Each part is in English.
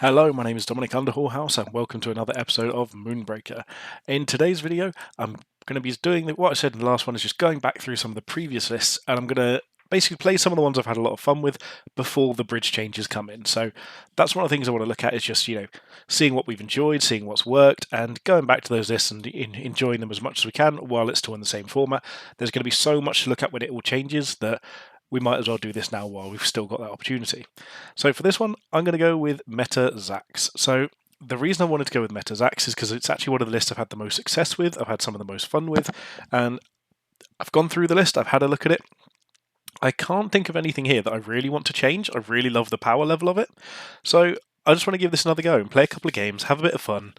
Hello, my name is Dominic Underhallhouse and welcome to another episode of Moonbreaker. In today's video, I'm going to be doing what I said in the last one, is just going back through some of the previous lists, and I'm going to basically play some of the ones I've had a lot of fun with before the bridge changes come in. So that's one of the things I want to look at, is just, seeing what we've enjoyed, seeing what's worked, and going back to those lists and enjoying them as much as we can while it's still in the same format. There's going to be so much to look at when it all changes that we might as well do this now while we've still got that opportunity. So for this one, I'm going to go with Meta Zax. So the reason I wanted to go with Meta Zax is because it's actually one of the lists I've had the most success with, I've had some of the most fun with, and I've gone through the list, I've had a look at it. I can't think of anything here that I really want to change. I really love the power level of it. So I just want to give this another go and play a couple of games, have a bit of fun,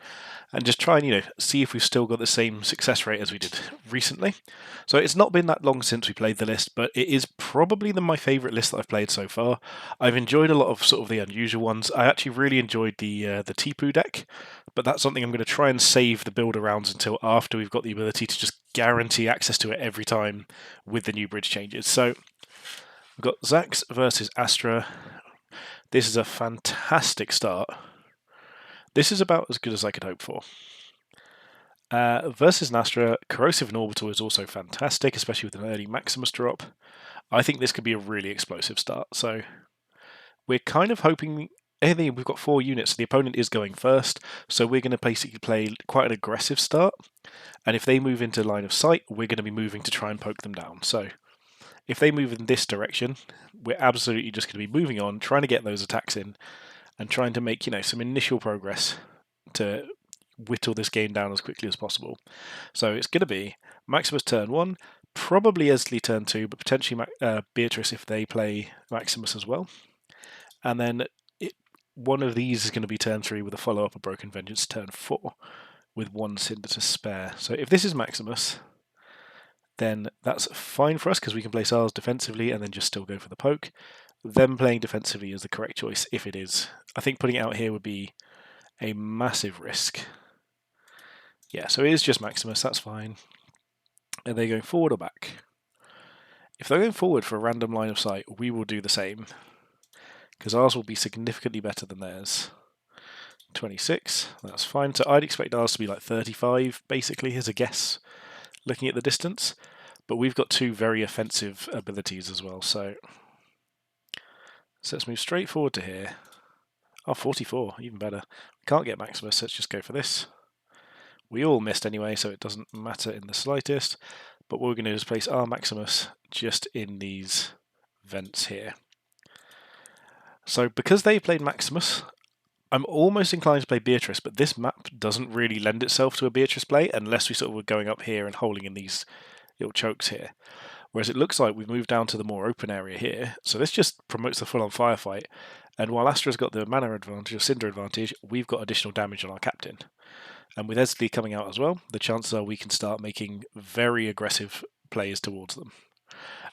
and just try and, see if we've still got the same success rate as we did recently. So it's not been that long since we played the list, but it is probably my favourite list that I've played so far. I've enjoyed a lot of sort of the unusual ones. I actually really enjoyed the Tipu deck, but that's something I'm going to try and save the builder rounds until after we've got the ability to just guarantee access to it every time with the new bridge changes. So we've got Zax versus Astra. This is a fantastic start. This is about as good as I could hope for. Versus Astra, Corrosive and Orbital is also fantastic, especially with an early Maximus drop. I think this could be a really explosive start. So we're kind of hoping. We've got 4 units, so the opponent is going first, so we're going to basically play quite an aggressive start. And if they move into line of sight, we're going to be moving to try and poke them down. So if they move in this direction, we're absolutely just going to be moving on, trying to get those attacks in, and trying to make, some initial progress to whittle this game down as quickly as possible. So it's going to be Maximus turn 1, probably Esli turn 2, but potentially Beatrice if they play Maximus as well. And then one of these is going to be turn 3 with a follow-up of Broken Vengeance turn 4 with 1 Cinder to spare. So if this is Maximus, then that's fine for us because we can place ours defensively and then just still go for the poke. Them playing defensively is the correct choice if it is. I think putting it out here would be a massive risk. Yeah, so it is just Maximus, that's fine. Are they going forward or back? If they're going forward for a random line of sight, we will do the same, because ours will be significantly better than theirs. 26, that's fine. So I'd expect ours to be like 35, basically, as a guess, looking at the distance. But we've got 2 very offensive abilities as well, so let's move straight forward to here. Oh, 44, even better. We can't get Maximus, let's just go for this. We all missed anyway, so it doesn't matter in the slightest. But what we're going to do is place our Maximus just in these vents here. So because they played Maximus, I'm almost inclined to play Beatrice, but this map doesn't really lend itself to a Beatrice play unless we sort of were going up here and holding in these little chokes here. Whereas it looks like we've moved down to the more open area here. So this just promotes the full-on firefight. And while Astra's got the mana advantage or Cinder advantage, we've got additional damage on our captain. And with Esli coming out as well, the chances are we can start making very aggressive plays towards them.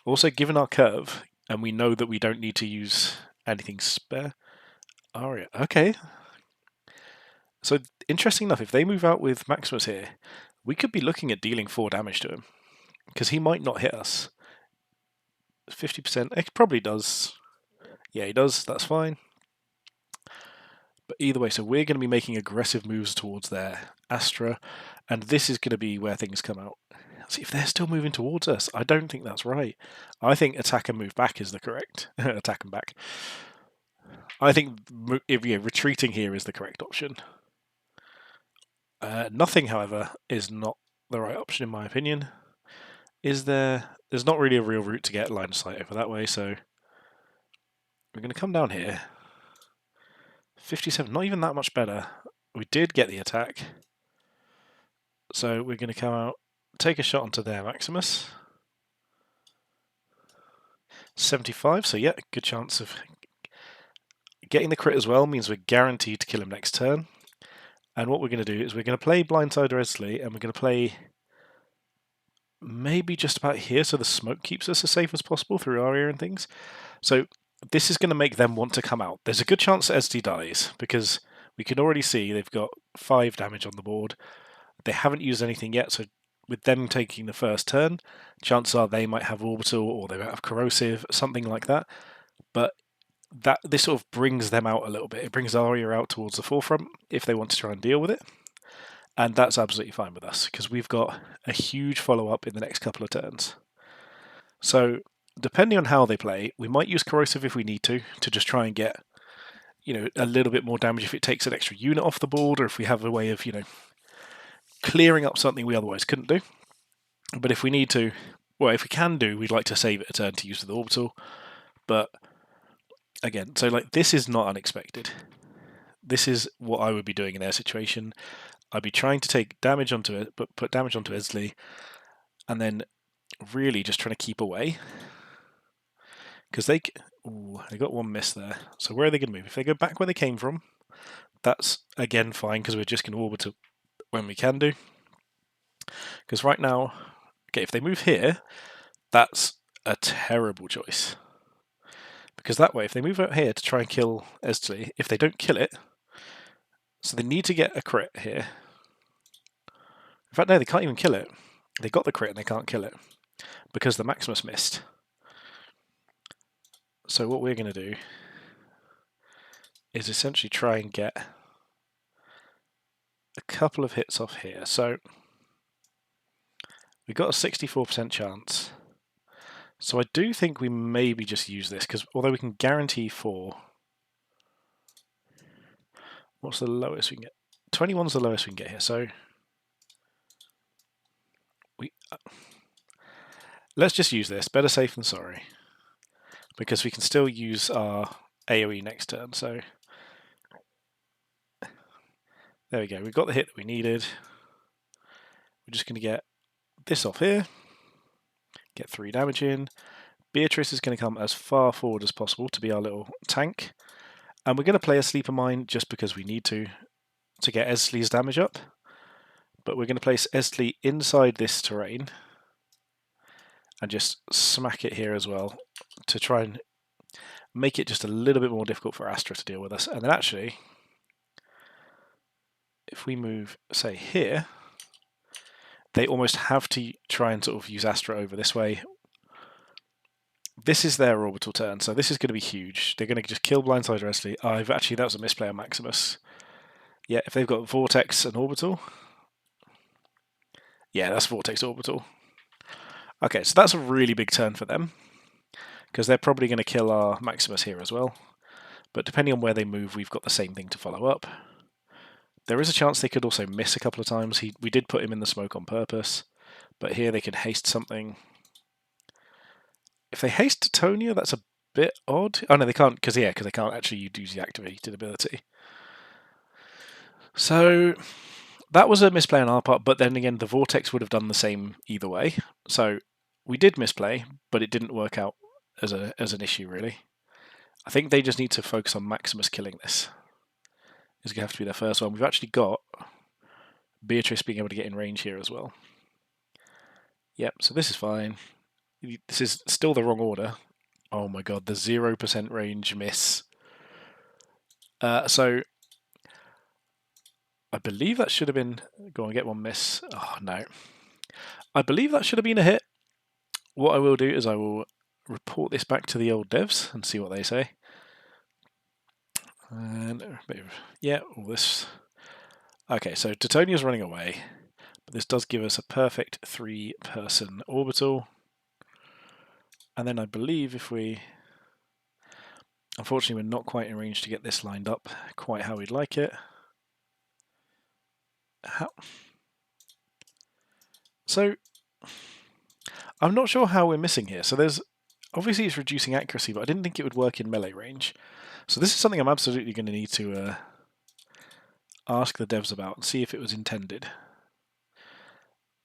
Also, given our curve, and we know that we don't need to use anything spare. Aria, okay. So, interesting enough, if they move out with Maximus here, we could be looking at dealing 4 damage to him, because he might not hit us. 50%, it probably does. Yeah, he does, that's fine. But either way, so we're going to be making aggressive moves towards their Astra, and this is going to be where things come out. See, if they're still moving towards us, I don't think that's right. I think attack and move back is the correct. Attack and back. I think retreating here is the correct option. Nothing, however, is not the right option in my opinion. There's not really a real route to get line of sight over that way, so we're going to come down here. 57, not even that much better. We did get the attack. So we're going to come out, take a shot onto their Maximus. 75, so yeah, good chance of getting the crit as well, means we're guaranteed to kill him next turn. And what we're going to do is we're going to play Blindside Esli, and we're going to play maybe just about here so the smoke keeps us as safe as possible through Aria and things. So this is going to make them want to come out. There's a good chance that SD dies, because we can already see they've got 5 damage on the board. They haven't used anything yet, so with them taking the first turn, chances are they might have Orbital or they might have Corrosive, something like that. But that this sort of brings them out a little bit. It brings Arya out towards the forefront if they want to try and deal with it. And that's absolutely fine with us, because we've got a huge follow-up in the next couple of turns. So, depending on how they play, we might use Corrosive if we need to just try and get, a little bit more damage if it takes an extra unit off the board, or if we have a way of, clearing up something we otherwise couldn't do. But if we need to, well, if we can do, we'd like to save it a turn to use with the Orbital. But, again, so, this is not unexpected. This is what I would be doing in their situation. I'd be trying to take damage onto it, but put damage onto Esley, and then really just trying to keep away. Because they got one miss there. So where are they going to move? If they go back where they came from, that's again fine, because we're just going to orbit it when we can do. Because right now, okay, if they move here, that's a terrible choice. Because that way, if they move out here to try and kill Esley, if they don't kill it, so they need to get a crit here. In fact, no, they can't even kill it. They got the crit and they can't kill it because the Maximus missed. So what we're going to do is essentially try and get a couple of hits off here. So we've got a 64% chance. So I do think we maybe just use this, because although we can guarantee 4, what's the lowest we can get? 21's the lowest we can get here. So let's just use this. Better safe than sorry, because we can still use our AoE next turn. So there we go. We've got the hit that we needed. We're just going to get this off here. Get 3 damage in. Beatrice is going to come as far forward as possible to be our little tank. And we're going to play a Sleeper Mine just because we need to get Esley's damage up. But we're going to place Esley inside this terrain and just smack it here as well to try and make it just a little bit more difficult for Astra to deal with us. And then actually, if we move, say, here, they almost have to try and sort of use Astra over this way. This is their orbital turn, so this is going to be huge. They're going to just kill Blindside Esley. That was a misplay on Maximus. Yeah, if they've got Vortex and Orbital. Yeah, that's Vortex Orbital. Okay, so that's a really big turn for them, because they're probably going to kill our Maximus here as well. But depending on where they move, we've got the same thing to follow up. There is a chance they could also miss a couple of times. We did put him in the smoke on purpose, but here they could haste something. If they haste Titonia, that's a bit odd. Oh no, they can't, because they can't actually use the activated ability. So that was a misplay on our part, but then again, the Vortex would have done the same either way. So we did misplay, but it didn't work out as an issue, really. I think they just need to focus on Maximus killing this. It's going to have to be their first one. We've actually got Beatrice being able to get in range here as well. Yep, so this is fine. This is still the wrong order. Oh my god, the 0% range miss. So I believe that should have been... Go on, get one miss. Oh, no. I believe that should have been a hit. What I will do is I will report this back to the old devs and see what they say. And yeah, all this. Okay, so Titonia's running away, but this does give us a perfect 3-person orbital. And then I believe if we... Unfortunately, we're not quite in range to get this lined up quite how we'd like it. So, I'm not sure how we're missing here. So there's... Obviously it's reducing accuracy, but I didn't think it would work in melee range. So this is something I'm absolutely going to need to ask the devs about and see if it was intended.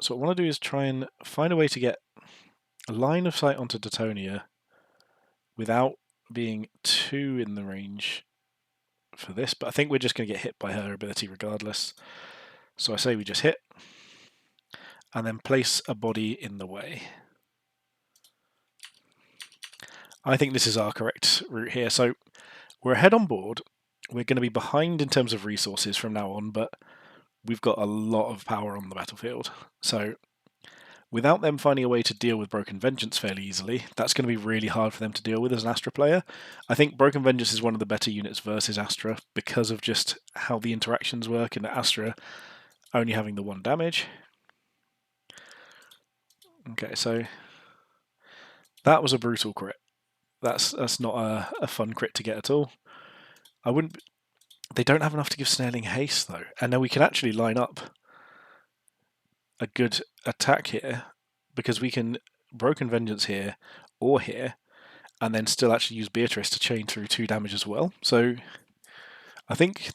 So what I want to do is try and find a way to get a line of sight onto Titonia without being too in the range for this, but I think we're just going to get hit by her ability regardless. So I say we just hit, and then place a body in the way. I think this is our correct route here. So we're ahead on board. We're going to be behind in terms of resources from now on, but we've got a lot of power on the battlefield. So without them finding a way to deal with Broken Vengeance fairly easily, that's going to be really hard for them to deal with as an Astra player. I think Broken Vengeance is one of the better units versus Astra because of just how the interactions work, and Astra only having the 1 damage. Okay, so that was a brutal crit. That's not a fun crit to get at all. I wouldn't. They don't have enough to give Snaring haste though, and then we can actually line up a good attack here because we can Broken Vengeance here or here, and then still actually use Beatrice to chain through 2 damage as well. So I think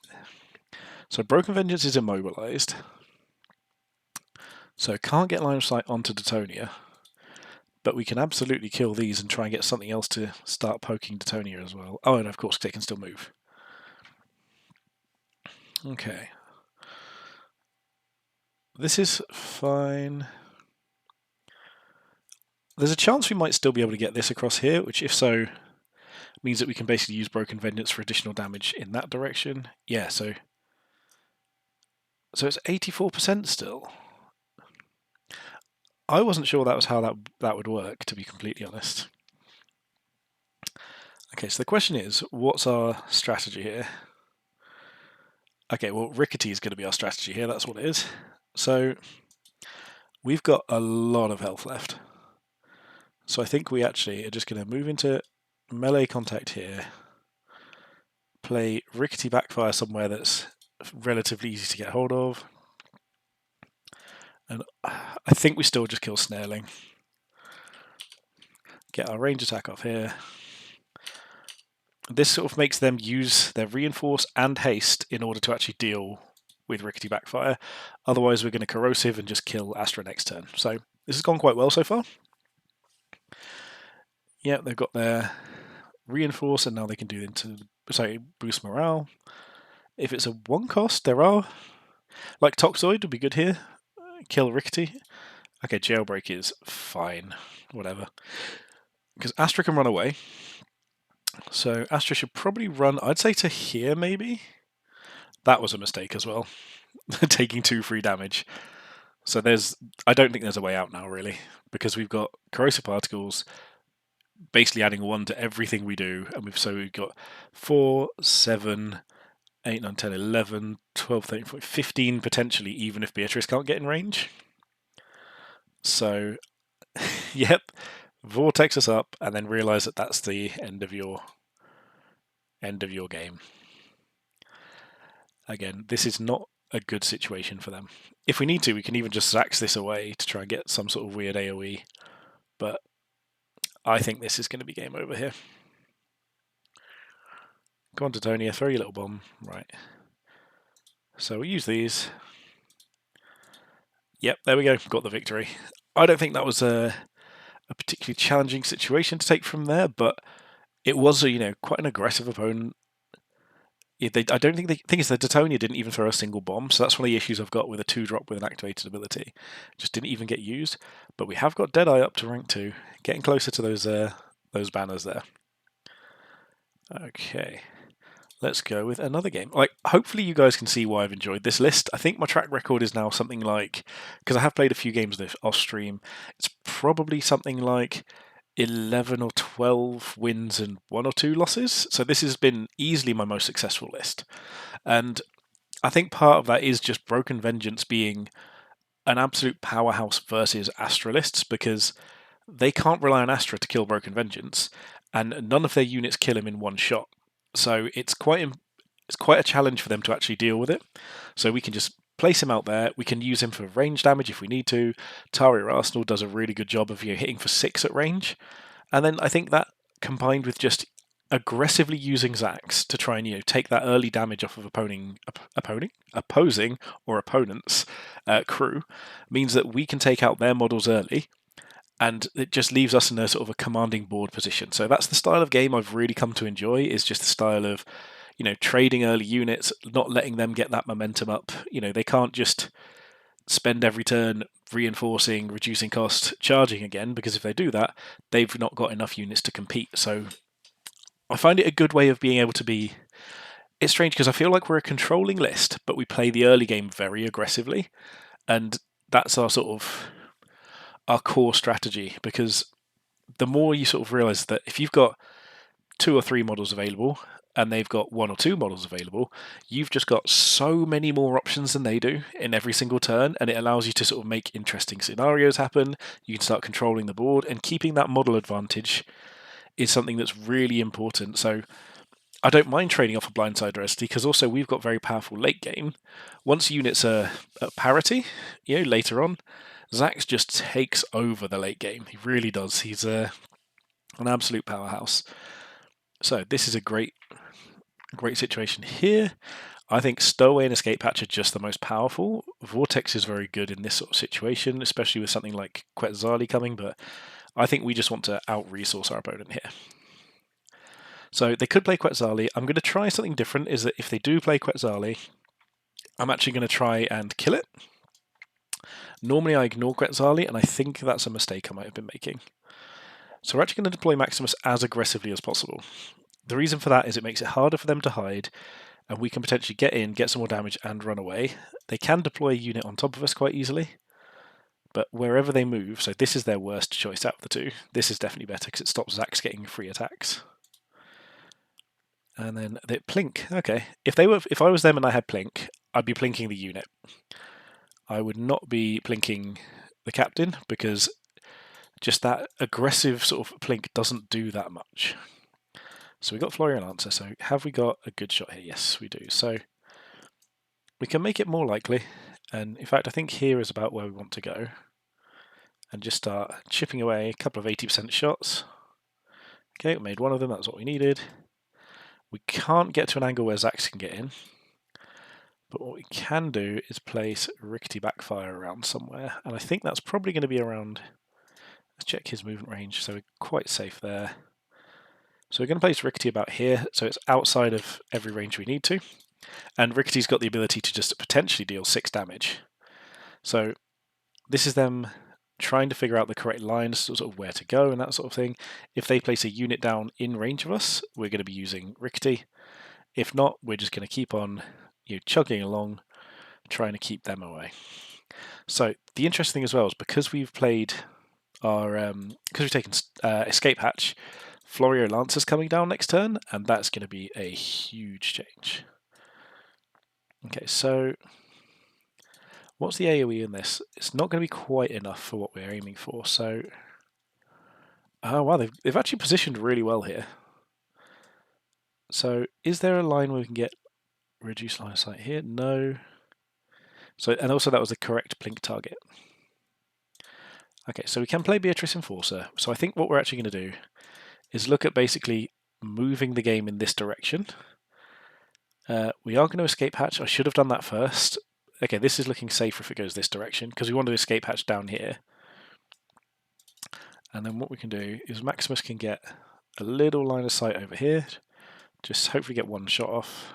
Broken Vengeance is immobilized, so can't get line of sight onto Detonia. But we can absolutely kill these and try and get something else to start poking Detonia as well. Oh, and of course they can still move. Okay. This is fine. There's a chance we might still be able to get this across here, which if so, means that we can basically use Broken Vengeance for additional damage in that direction. Yeah, so it's 84% still. I wasn't sure that was how that would work, to be completely honest. Okay, so the question is, what's our strategy here? Okay, well, Rickety is going to be our strategy here, that's what it is. So we've got a lot of health left. So I think we actually are just going to move into melee contact here, play Rickety Backfire somewhere that's relatively easy to get hold of, and I think we still just kill Snaring. Get our range attack off here. This sort of makes them use their reinforce and haste in order to actually deal with Rickety Backfire. Otherwise we're going to corrosive and just kill Astra next turn. So this has gone quite well so far. Yeah, they've got their reinforce and now they can do into boost morale. If it's a 1 cost, there are like Toxoid would be good here. Kill Rickety. Okay, jailbreak is fine. Whatever. Because Astra can run away. So Astra should probably run, I'd say to here maybe. That was a mistake as well. Taking 2 free damage. So I don't think there's a way out now really. Because we've got corrosive particles basically adding 1 to everything we do. And we've got 4, 7, 8, 9, 10, 11, 12, 13, 14, 15 potentially, even if Beatrice can't get in range. So, yep, vortex us up and then realise that that's the end of your game. Again, this is not a good situation for them. If we need to, we can even just Zax this away to try and get some sort of weird AoE. But I think this is going to be game over here. Go on, Titonia, throw your little bomb. Right. So we'll use these. Yep, there we go. Got the victory. I don't think that was a particularly challenging situation to take from there, but it was quite an aggressive opponent. I don't think the thing is that Titonia didn't even throw a single bomb, so that's one of the issues I've got with a 2-drop with an activated ability. Just didn't even get used. But we have got Deadeye up to rank 2, getting closer to those banners there. Okay, let's go with another game. Hopefully you guys can see why I've enjoyed this list. I think my track record is now something like, because I have played a few games off stream, it's probably something like 11 or 12 wins and 1 or 2 losses. So this has been easily my most successful list. And I think part of that is just Broken Vengeance being an absolute powerhouse versus Astra lists, because they can't rely on Astra to kill Broken Vengeance, and none of their units kill him in 1 shot. So it's quite a challenge for them to actually deal with it. So we can just place him out there. We can use him for range damage if we need to. Taria Arsenal does a really good job of hitting for 6 at range. And then I think that combined with just aggressively using Zax to try and take that early damage off of opposing or opponents' crew means that we can take out their models early. And it just leaves us in a sort of a commanding board position. So that's the style of game I've really come to enjoy, is just the style of trading early units, not letting them get that momentum up. They can't just spend every turn reinforcing, reducing cost, charging again, because if they do that, they've not got enough units to compete. So I find it a good way of being able to be... It's strange because I feel like we're a controlling list, but we play the early game very aggressively. And that's our sort of... our core strategy, because the more you sort of realize that if you've got 2 or 3 models available and they've got 1 or 2 models available, you've just got so many more options than they do in every single turn, and it allows you to sort of make interesting scenarios happen. You can start controlling the board, and keeping that model advantage is something that's really important. So I don't mind trading off a blindside diversity, because also we've got very powerful late game. Once units are at parity, later on, Zax just takes over the late game. He really does. He's an absolute powerhouse. So this is a great situation here. I think Stowaway and Escape Hatch are just the most powerful. Vortex is very good in this sort of situation, especially with something like Quetzali coming, but I think we just want to out-resource our opponent here. So they could play Quetzali. I'm going to try something different, is that if they do play Quetzali, I'm actually going to try and kill it. Normally I ignore Quetzali, and I think that's a mistake I might have been making. So we're actually going to deploy Maximus as aggressively as possible. The reason for that is it makes it harder for them to hide, and we can potentially get in, get some more damage, and run away. They can deploy a unit on top of us quite easily, but wherever they move, so this is their worst choice out of the two. This is definitely better because it stops Zax getting free attacks. And then they plink. Okay, if I was them and I had plink, I'd be plinking the unit. I would not be plinking the captain, because just that aggressive sort of plink doesn't do that much. So we got Florian Lancer. So have we got a good shot here? Yes, we do. So we can make it more likely. And in fact, I think here is about where we want to go. And just start chipping away a couple of 80% shots. Okay, we made one of them. That's what we needed. We can't get to an angle where Zax can get in. But what we can do is place Rickety Backfire around somewhere. And I think that's probably going to be around... Let's check his movement range. So we're quite safe there. So we're going to place Rickety about here, so it's outside of every range we need to. And Rickety's got the ability to just potentially deal 6 damage. So this is them trying to figure out the correct lines, sort of where to go and that sort of thing. If they place a unit down in range of us, we're going to be using Rickety. If not, we're just going to keep on chugging along, trying to keep them away. So the interesting thing as well is because we've played our because we've taken Escape Hatch, Florio Lancer's coming down next turn, and that's going to be a huge change. Okay, so what's the AoE in this? It's not going to be quite enough for what we're aiming for, so... Oh wow, they've actually positioned really well here. So is there a line where we can get reduced line of sight here? No. So, and also that was the correct blink target. Okay, so we can play Beatrice Enforcer. So I think what we're actually going to do is look at basically moving the game in this direction. We are going to escape hatch. I should have done that first. Okay, this is looking safer if it goes this direction, because we want to escape hatch down here. And then what we can do is Maximus can get a little line of sight over here. Just hopefully get one shot off.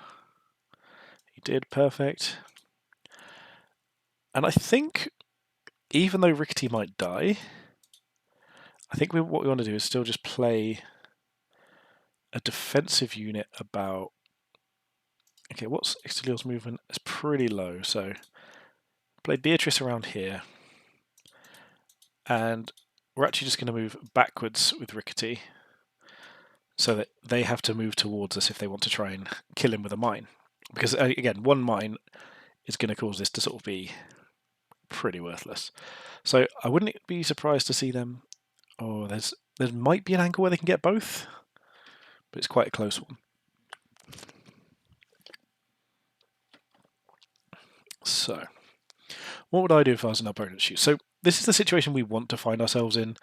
He did, perfect. And I think, even though Rickety might die, I think what we want to do is still just play a defensive unit about... Okay, what's Ixtalil's movement? It's pretty low, so play Beatrice around here. And we're actually just going to move backwards with Rickety, so that they have to move towards us if they want to try and kill him with a mine. Because, again, one mine is going to cause this to sort of be pretty worthless. So I wouldn't be surprised to see them... Oh, there might be an angle where they can get both, but it's quite a close one. So, what would I do if I was an opponent's shoes? So this is the situation we want to find ourselves in.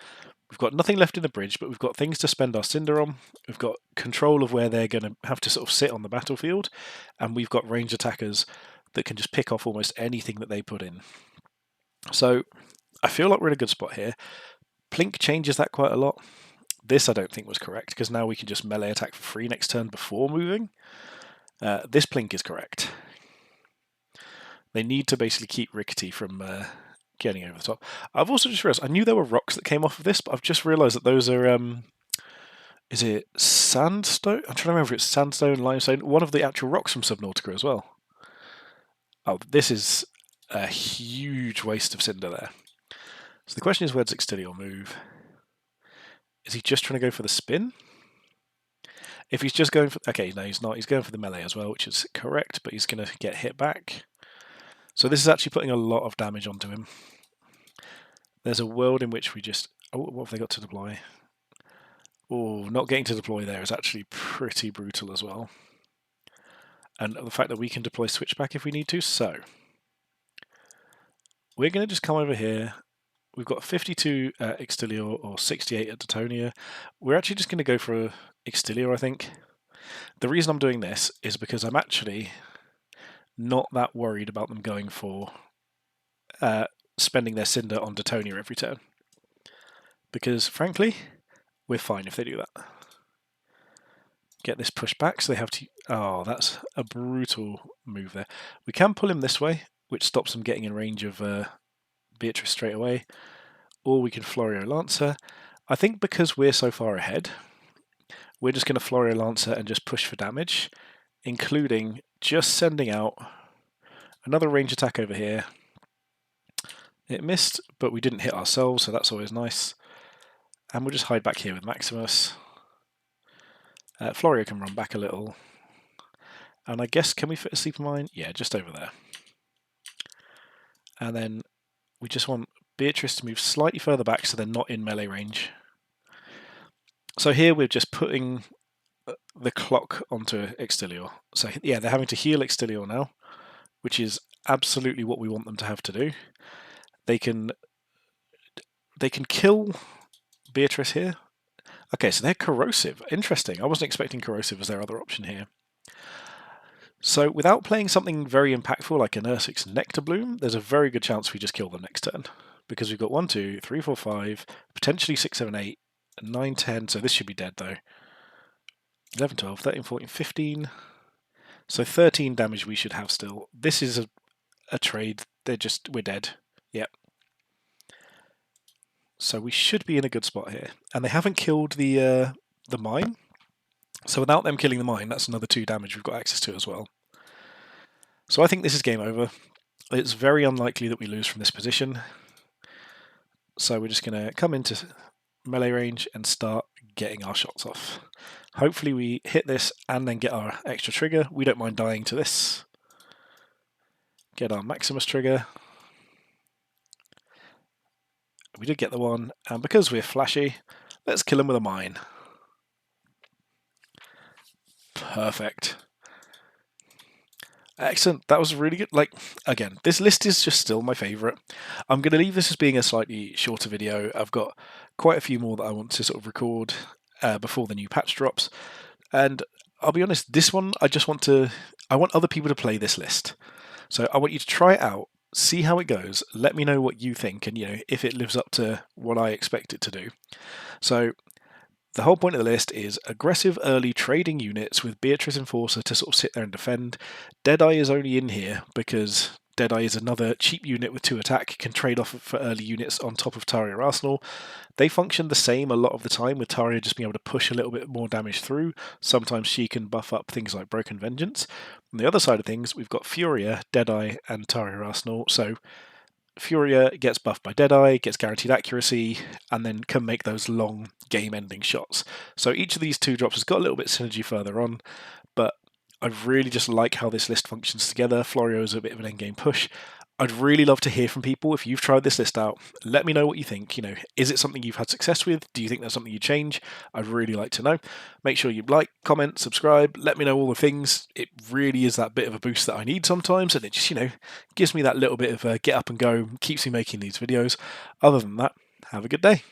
We've got nothing left in the bridge, but we've got things to spend our Cinder on. We've got control of where they're going to have to sort of sit on the battlefield, and we've got range attackers that can just pick off almost anything that they put in. So I feel like we're in a good spot here. Plink changes that quite a lot. This I don't think was correct, because now we can just melee attack for free next turn before moving. This Plink is correct. They need to basically keep Rickety from getting over the top. I've also just realised, I knew there were rocks that came off of this, but I've just realised that those are... is it sandstone? I'm trying to remember if it's sandstone, limestone, one of the actual rocks from Subnautica as well. Oh, this is a huge waste of Cinder there. So the question is, where does Extilior move? Is he just trying to go for the spin? If he's just going for... Okay, no, he's not. He's going for the melee as well, which is correct, but he's going to get hit back. So this is actually putting a lot of damage onto him. There's a world in which we just... Oh, what have they got to deploy? Oh, not getting to deploy there is actually pretty brutal as well. And the fact that we can deploy switchback if we need to. So we're going to just come over here. We've got 52 at Extilior or 68 at Detonia. We're actually just going to go for Extilior, I think. The reason I'm doing this is because I'm actually not that worried about them going for spending their Cinder on Detonia every turn. Because, frankly, we're fine if they do that. Get this pushed back, so they have to... Oh, that's a brutal move there. We can pull him this way, which stops them getting in range of Beatrice straight away. Or we can Florio Lancer. I think because we're so far ahead, we're just going to Florio Lancer and just push for damage, including just sending out another range attack over here. It missed, but we didn't hit ourselves, so that's always nice. And we'll just hide back here with Maximus. Florio can run back a little. And I guess, can we fit a Sleeper Mine? Yeah, just over there. And then we just want Beatrice to move slightly further back so they're not in melee range. So here we're just putting the clock onto Extilior. So yeah, they're having to heal Extilior now, which is absolutely what we want them to have to do. They can kill Beatrice here. Okay, so they're corrosive. Interesting. I wasn't expecting corrosive as their other option here. So without playing something very impactful like an Ursix Nectar Bloom, there's a very good chance we just kill them next turn. Because we've got 1, 2, 3, 4, 5, potentially 6, 7, 8, 9, 10. So this should be dead though. 11, 12, 13, 14, 15. So 13 damage we should have still. This is a trade. We're dead. Yep. So we should be in a good spot here. And they haven't killed the mine. So without them killing the mine, that's another 2 damage we've got access to as well. So I think this is game over. It's very unlikely that we lose from this position. So we're just going to come into melee range and start getting our shots off. Hopefully we hit this and then get our extra trigger. We don't mind dying to this. Get our Maximus trigger. We did get the one, and because we're flashy, let's kill him with a mine. Perfect. Excellent. That was really good. Like, again, this list is just still my favourite. I'm going to leave this as being a slightly shorter video. I've got quite a few more that I want to sort of record before the new patch drops. And I'll be honest, this one, I want other people to play this list. So I want you to try it out, see how it goes, let me know what you think, and if it lives up to what I expect it to do. So the whole point of the list is aggressive early trading units with Beatrice Enforcer to sort of sit there and defend. Deadeye is only in here because Deadeye is another cheap unit with 2 attack, can trade off for early units on top of Taria Arsenal. They function the same a lot of the time, with Taria just being able to push a little bit more damage through. Sometimes she can buff up things like Broken Vengeance. On the other side of things, we've got Furia, Deadeye, and Taria Arsenal. So Furia gets buffed by Deadeye, gets guaranteed accuracy, and then can make those long game-ending shots. So each of these 2 drops has got a little bit of synergy further on, but I really just like how this list functions together. Florio is a bit of an endgame push. I'd really love to hear from people if you've tried this list out. Let me know what you think. Is it something you've had success with? Do you think that's something you change? I'd really like to know. Make sure you like, comment, subscribe. Let me know all the things. It really is that bit of a boost that I need sometimes, and it just, gives me that little bit of a get up and go, keeps me making these videos. Other than that, have a good day.